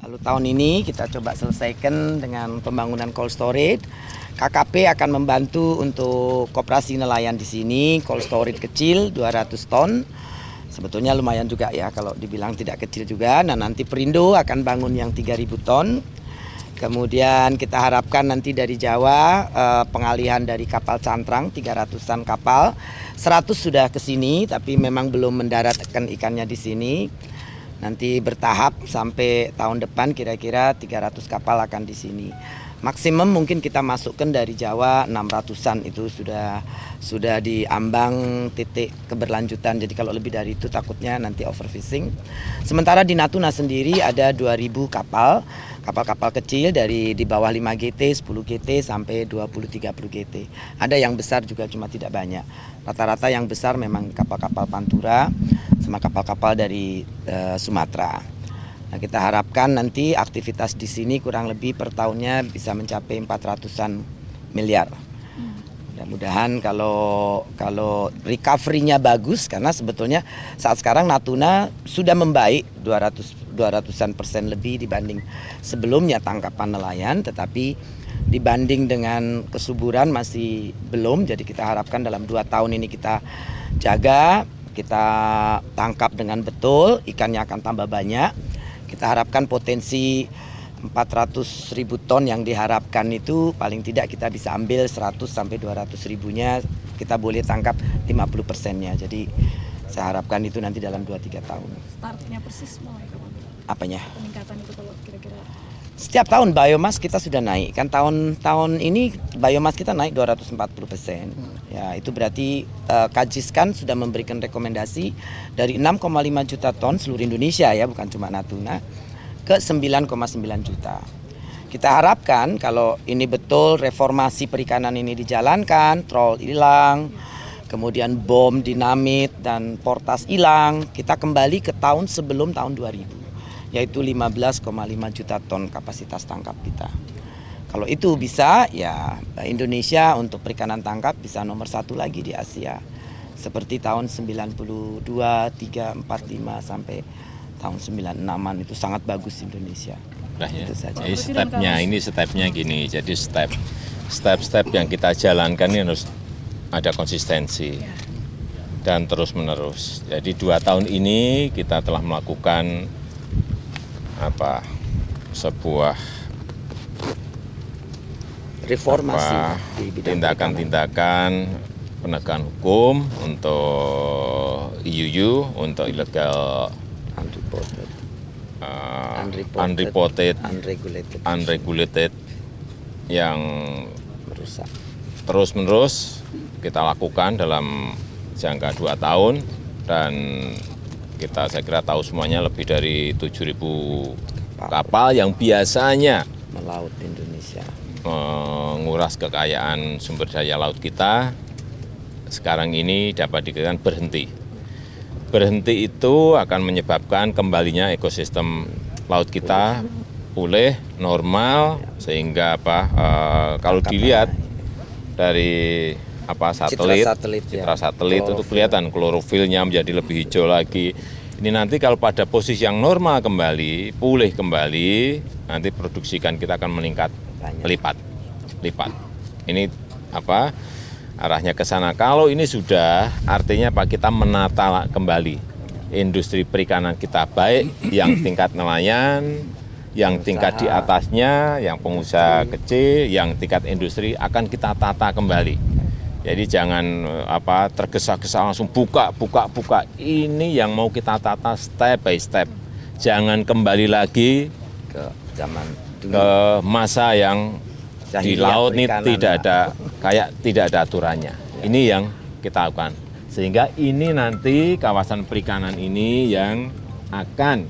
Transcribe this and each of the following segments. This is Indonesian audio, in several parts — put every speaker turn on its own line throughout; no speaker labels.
Lalu tahun ini kita coba selesaikan dengan pembangunan cold storage. KKP akan membantu untuk koperasi nelayan di sini, cold storage kecil 200 ton. Sebetulnya lumayan juga ya kalau dibilang tidak kecil juga. Nah nanti Perindo akan bangun yang 3.000 ton. Kemudian kita harapkan nanti dari Jawa pengalihan dari kapal cantrang 300-an kapal. 100 sudah ke sini tapi memang belum mendaratkan ikannya di sini. Nanti bertahap sampai tahun depan kira-kira 300 kapal akan di sini. Maksimum mungkin kita masukkan dari Jawa 600-an itu sudah diambang titik keberlanjutan. Jadi kalau lebih dari itu takutnya nanti overfishing. Sementara di Natuna sendiri ada 2.000 kapal. Kapal-kapal kecil dari di bawah 5 GT, 10 GT sampai 20-30 GT. Ada yang besar juga cuma tidak banyak. Rata-rata yang besar memang kapal-kapal Pantura sama kapal-kapal dari Sumatera. Nah, kita harapkan nanti aktivitas di sini kurang lebih per tahunnya bisa mencapai 400-an miliar. Mudah-mudahan kalau recovery-nya bagus karena sebetulnya saat sekarang Natuna sudah membaik 200-an persen lebih dibanding sebelumnya tangkapan nelayan, tetapi dibanding dengan kesuburan masih belum. Jadi kita harapkan dalam 2 tahun ini kita jaga, kita tangkap dengan betul, ikannya akan tambah banyak. Kita harapkan potensi 400.000 ton yang diharapkan itu paling tidak kita bisa ambil 100 sampai 200 ribunya, kita boleh tangkap 50%-nya. Jadi saya harapkan itu nanti dalam 2-3 tahun.
Startnya persis mulai kapan?
Apanya?
Peningkatan itu kalau kira-kira.
Setiap tahun biomas kita sudah naik. Kan tahun ini biomas kita naik 240%. Ya, itu berarti Kajiskan sudah memberikan rekomendasi dari 6,5 juta ton seluruh Indonesia ya, bukan cuma Natuna, ke 9,9 juta. Kita harapkan kalau ini betul reformasi perikanan ini dijalankan, troll hilang, kemudian bom, dinamit dan portas hilang, kita kembali ke tahun sebelum tahun 2000. Yaitu 15,5 juta ton kapasitas tangkap kita. Kalau itu bisa, ya Indonesia untuk perikanan tangkap bisa nomor 1 lagi di Asia. Seperti tahun 92, 3, 4, 5 sampai tahun 96-an itu sangat bagus Indonesia.
Nah, ya.
Itu saja.
Ini stepnya gini, jadi step yang kita jalankan ini harus ada konsistensi dan terus menerus. Jadi 2 tahun ini kita telah melakukan sebuah
Reformasi di bidang
tindakan penegakan hukum untuk IUU, untuk illegal unregulated yang
merusak.
Terus-menerus kita lakukan dalam jangka 2 tahun dan saya kira tahu semuanya lebih dari 7.000 kapal yang biasanya
melaut Indonesia,
menguras kekayaan sumber daya laut kita, sekarang ini dapat dikatakan berhenti. Berhenti itu akan menyebabkan kembalinya ekosistem laut kita pulih, normal, sehingga kalau dilihat dari citra satelit itu kelihatan klorofilnya menjadi lebih hijau lagi. Ini nanti kalau pada posisi yang normal kembali, pulih kembali, nanti produksi ikan kita akan meningkat lipat. Ini arahnya ke sana. Kalau ini sudah, artinya kita menata kembali industri perikanan kita, baik yang tingkat nelayan, yang tingkat di atasnya, yang pengusaha kecil, yang tingkat industri akan kita tata kembali. Jadi jangan tergesa-gesa langsung buka. Ini yang mau kita tata step by step. Jangan kembali lagi
ke zaman dulu,
ke masa yang di laut ini tidak ada aturannya. Ini yang kita lakukan. Sehingga ini nanti kawasan perikanan ini yang akan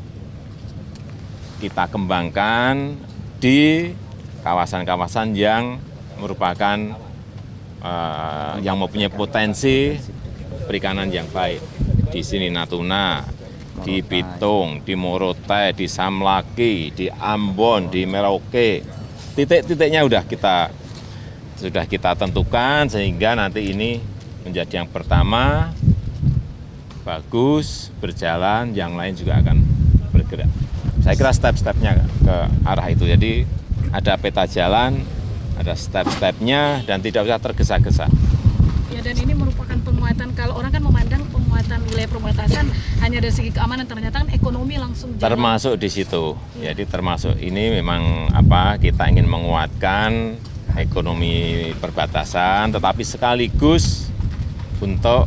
kita kembangkan di kawasan-kawasan yang merupakan yang mempunyai potensi perikanan yang baik. Di sini Natuna, di Bitung, di Morotai, di Samlaki, di Ambon, di Merauke. Titik-titiknya sudah kita tentukan sehingga nanti ini menjadi yang pertama, bagus, berjalan, yang lain juga akan bergerak. Saya kira step-stepnya ke arah itu. Jadi ada peta jalan, ada step-stepnya, dan tidak usah tergesa-gesa.
Ya, dan ini merupakan penguatan, kalau orang kan memandang penguatan wilayah perbatasan hanya dari segi keamanan, ternyata kan ekonomi langsung jalan.
Termasuk di situ. Jadi termasuk ini memang kita ingin menguatkan ekonomi perbatasan, tetapi sekaligus untuk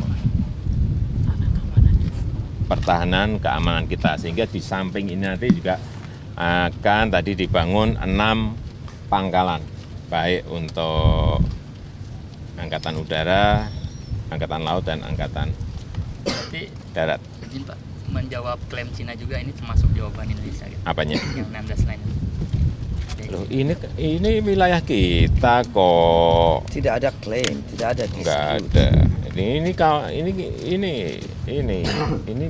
pertahanan keamanan kita, sehingga di samping ini nanti juga akan tadi dibangun 6 pangkalan, baik untuk angkatan udara, angkatan laut, dan angkatan
Berarti
darat.
izin Pak, menjawab klaim Cina juga ini termasuk jawaban Indonesia gitu.
Apanya?
Yang 16 lain.
Loh, ini wilayah kita kok.
Tidak ada klaim, tidak ada dispute.
Enggak ada. Ini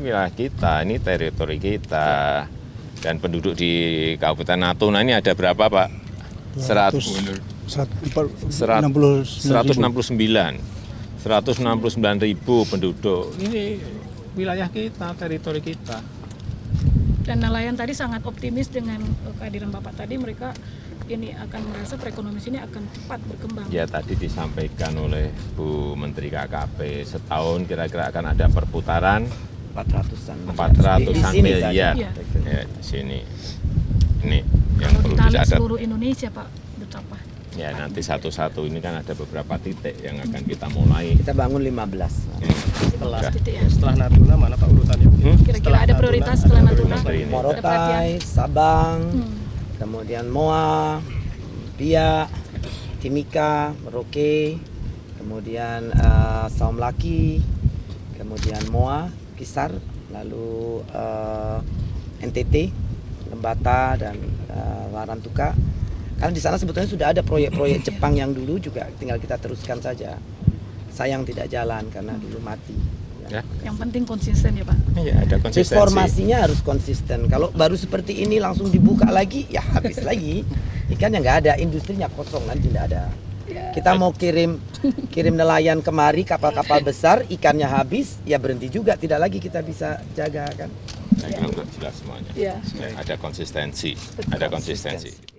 wilayah kita, ini teritori kita. Dan penduduk di Kabupaten Natuna ini ada berapa, Pak? 169.000 penduduk. Ini wilayah kita, teritori kita.
Dan nelayan tadi sangat optimis dengan kehadiran Bapak tadi, mereka ini akan merasa perekonomian sini akan cepat berkembang.
Ya, tadi disampaikan oleh Bu Menteri KKP, setahun kira-kira akan ada perputaran 400-an
Di sini
miliar.
saja.
Ya, di sini. Ini yang
Kalau
perlu
kita lihat
dicatat.
seluruh Indonesia, Pak, betapa.
Ya, nanti satu-satu ini kan ada beberapa titik yang akan kita mulai.
Kita bangun 15.
Udah.
Titik ya.
Setelah Natuna mana Pak urutannya?
Kira-kira
Setelah
ada
Natuna,
prioritas
ada
setelah
prioritas
Natuna?
Menteri ini.
Morotai, Sabang, kemudian Moa, Biak, Timika, Merauke, kemudian Saum Laki, kemudian Moa, Kisar, lalu NTT, Lembata, dan Warantuka. Karena di sana sebetulnya sudah ada proyek-proyek Jepang yang dulu juga tinggal kita teruskan saja. Sayang tidak jalan karena dulu mati.
Ya.
Yang penting konsisten ya, Pak.
Iya, ada konsistensi.
Reformasinya harus konsisten. Kalau baru seperti ini langsung dibuka lagi, ya habis lagi. Ikannya nggak ada, industrinya kosong kan, tidak ada. Kita mau kirim nelayan kemari, kapal-kapal besar, ikannya habis, ya berhenti juga. Tidak lagi kita bisa jaga kan.
Saya kira sudah jelas semuanya.
Iya.
Ada konsistensi, ada konsistensi.